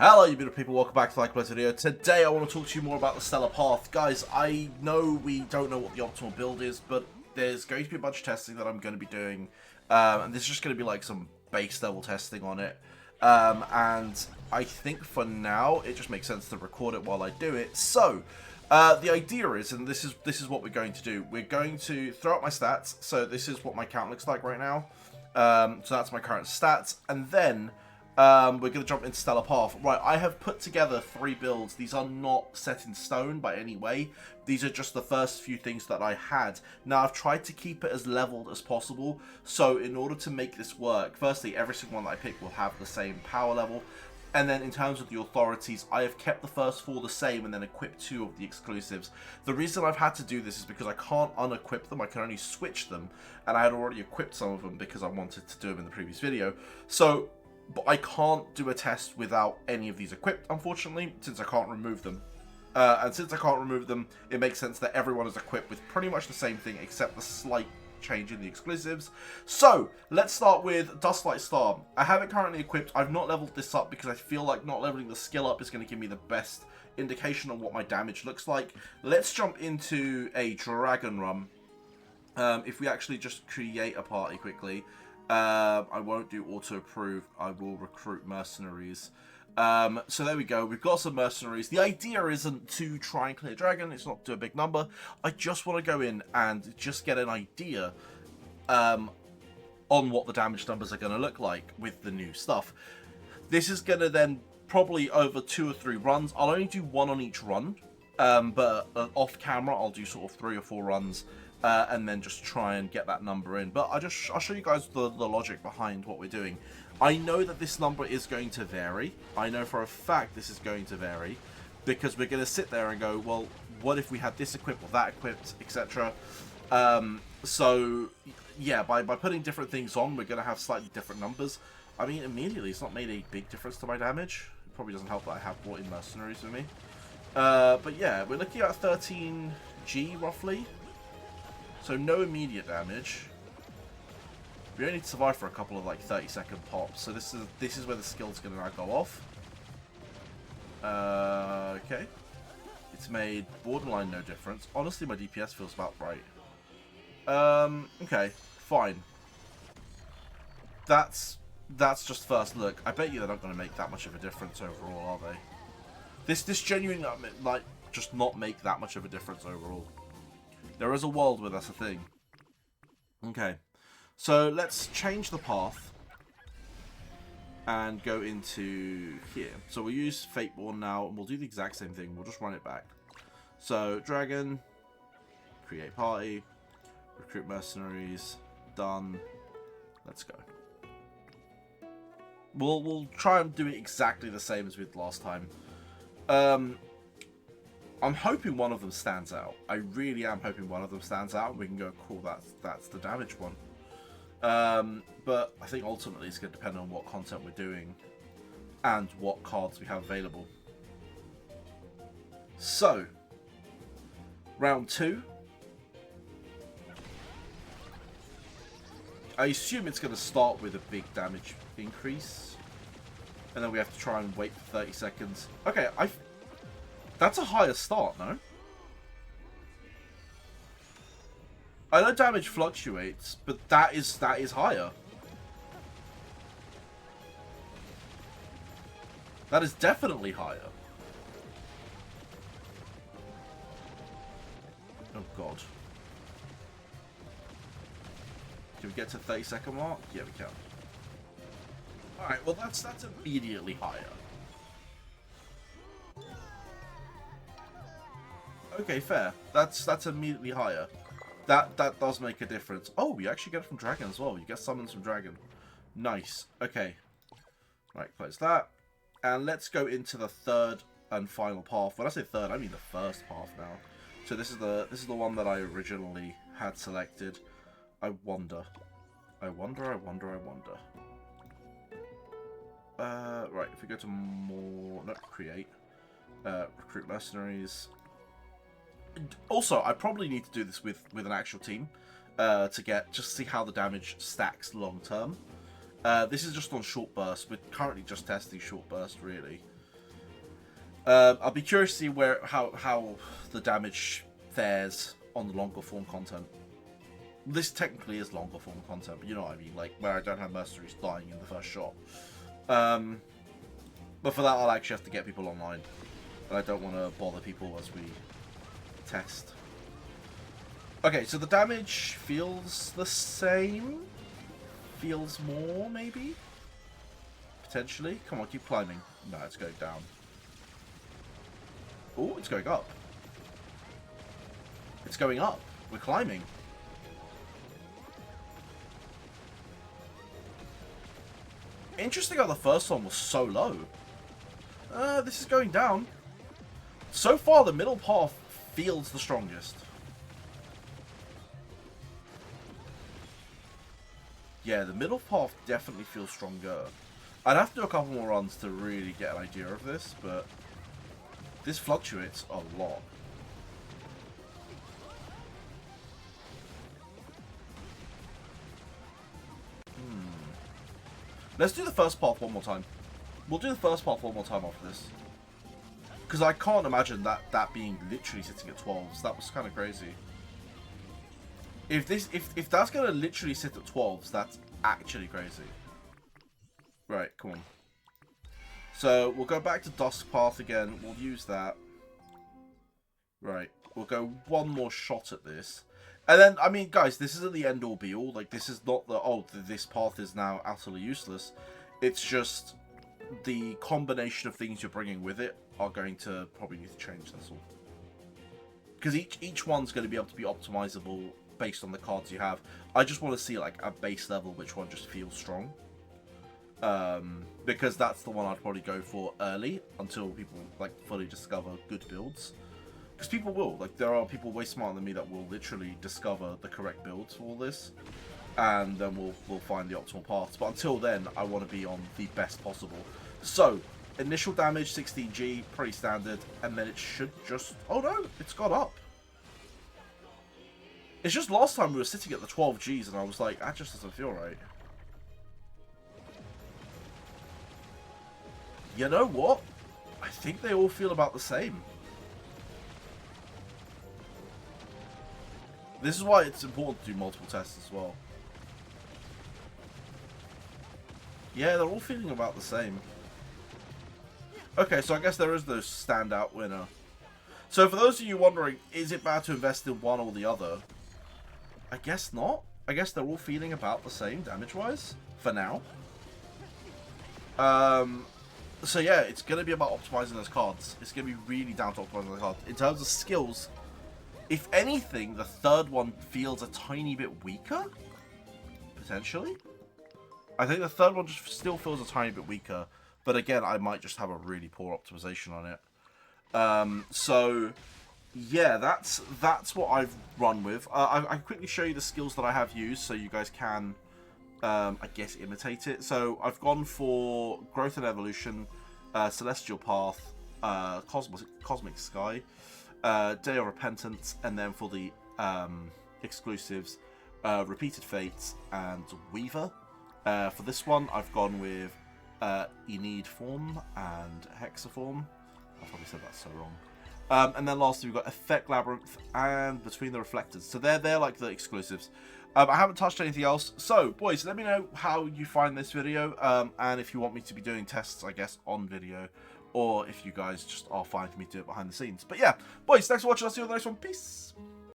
Hello you beautiful people, welcome back to Like Video. Today I want to talk to you more about the Stellar Path. Guys, I know we don't know what the optimal build is, but there's going to be a bunch of testing that I'm going to be doing. And this is just going to be like some base level testing on it. And I think for now, it just makes sense to record it while I do it. So, the idea is, and this is what we're going to do. We're going to throw out my stats. So this is what my count looks like right now. So that's my current stats. And then we're going to jump into Stellar Path. Right, I have put together 3 builds. These are not set in stone by any way. These are just the first few things that I had. Now, I've tried to keep it as leveled as possible. So, in order to make this work, firstly, every single one that I pick will have the same power level. And then in terms of the authorities, I have kept the first 4 the same and then equipped 2 of the exclusives. The reason I've had to do this is because I can't unequip them. I can only switch them. And I had already equipped some of them because I wanted to do them in the previous video. So, but I can't do a test without any of these equipped, unfortunately, since I can't remove them. And since I can't remove them, it makes sense that everyone is equipped with pretty much the same thing, except the slight change in the exclusives. So, let's start with Dustlight Star. I have it currently equipped. I've not leveled this up because I feel like not leveling the skill up is going to give me the best indication on what my damage looks like. Let's jump into a Dragon Run. If we actually just create a party quickly. I won't do auto-approve. I will recruit mercenaries. So there we go. We've got some mercenaries. The idea isn't to try and clear dragon. It's not to a big number. I just want to go in and just get an idea on what the damage numbers are going to look like with the new stuff. This is going to then probably over 2 or 3 runs. I'll only do 1 on each run. But off camera, I'll do sort of 3 or 4 runs. And then just try and get that number in. But I'll show you guys the logic behind what we're doing. I know that this number is going to vary. I know for a fact this is going to vary. Because we're going to sit there and go, well, what if we had this equipped or that equipped, etc. So, yeah, by putting different things on, we're going to have slightly different numbers. I mean, immediately, it's not made a big difference to my damage. It probably doesn't help that I have brought in mercenaries with me. But yeah, we're looking at 13G, roughly. So no immediate damage. We only need to survive for a couple of like 30-second pops. So this is where the skill's gonna now go off. Okay. It's made borderline no difference. Honestly, my DPS feels about right. Okay, fine. That's just first look. I bet you they're not gonna make that much of a difference overall, are they? This genuinely like just not make that much of a difference overall. There is a world where that's a thing. Okay. So let's change the path. And go into here. So we'll use Fateborn now. And we'll do the exact same thing. We'll just run it back. So Dragon. Create party. Recruit mercenaries. Done. Let's go. We'll try and do it exactly the same as we did last time. I'm hoping one of them stands out. I really am hoping one of them stands out. We can go, cool, that's the damage one. But I think ultimately it's going to depend on what content we're doing and what cards we have available. So, round 2. I assume it's going to start with a big damage increase. And then we have to try and wait for 30 seconds. Okay, that's a higher start, no? I know damage fluctuates, but that is higher. That is definitely higher. Oh god. Can we get to 30-second mark? Yeah, we can. Alright, well that's immediately higher. Okay, fair. That's immediately higher. That does make a difference. Oh, you actually get it from Dragon as well. You get summons from Dragon. Nice. Okay. Right, close that. And let's go into the third and final path. When I say third, I mean the first path now. So this is the one that I originally had selected. I wonder. Right, if we go to more, no, create, recruit mercenaries. Also, I probably need to do this with an actual team to just see how the damage stacks long term. This is just on short burst. We're currently just testing short burst, really. I'll be curious to see how the damage fares on the longer form content. This technically is longer form content, but you know what I mean, like where I don't have mercenaries dying in the first shot. But for that, I'll actually have to get people online, and I don't want to bother people as we test. Okay, so the damage feels the same. Feels more, maybe? Potentially. Come on, keep climbing. No, it's going down. Oh, it's going up. It's going up. We're climbing. Interesting how the first one was so low. This is going down. So far, the middle path feels the strongest. Yeah, the middle path definitely feels stronger. I'd have to do a couple more runs to really get an idea of this, but this fluctuates a lot. Let's do the first path one more time. We'll do the first path one more time after this. Because I can't imagine that being literally sitting at 12s. That was kind of crazy. If that's going to literally sit at 12s, that's actually crazy. Right, come on. So, we'll go back to Dusk Path again. We'll use that. Right, we'll go one more shot at this. And then, I mean, guys, this isn't the end-all be-all. Like, this is not the, oh, this path is now utterly useless. It's just the combination of things you're bringing with it are going to probably need to change, that's all. Because each one's going to be able to be optimizable based on the cards you have. I just want to see, like, a base level which one just feels strong. Because that's the one I'd probably go for early until people, like, fully discover good builds. Because people will. Like, there are people way smarter than me that will literally discover the correct builds for all this. And then we'll find the optimal paths. But until then, I want to be on the best possible. So, initial damage, 16G, pretty standard. And then it should just... Oh no, it's got up. It's just last time we were sitting at the 12Gs and I was like, that just doesn't feel right. You know what? I think they all feel about the same. This is why it's important to do multiple tests as well. Yeah, they're all feeling about the same. Okay, so I guess there is no standout winner. So for those of you wondering, is it bad to invest in one or the other? I guess not. I guess they're all feeling about the same damage-wise, for now. So yeah, it's going to be about optimizing those cards. It's going to be really down to optimizing the cards. In terms of skills, if anything, the third one feels a tiny bit weaker, potentially. I think the third one just still feels a tiny bit weaker, but again, I might just have a really poor optimization on it. So yeah, that's what I've run with. I quickly show you the skills that I have used, so you guys can, I guess, imitate it. So I've gone for Growth and Evolution, Celestial Path, Cosmic Sky, Day of Repentance, and then for the exclusives, Repeated Fates and Weaver. For this one, I've gone with Enid Form and Hexaform. I probably said that so wrong. And then lastly, we've got Effect Labyrinth and Between the Reflectors. So they're like the exclusives. I haven't touched anything else. So, boys, let me know how you find this video. And if you want me to be doing tests, I guess, on video. Or if you guys just are fine for me to do it behind the scenes. But yeah, boys, thanks for watching. I'll see you on the next one. Peace.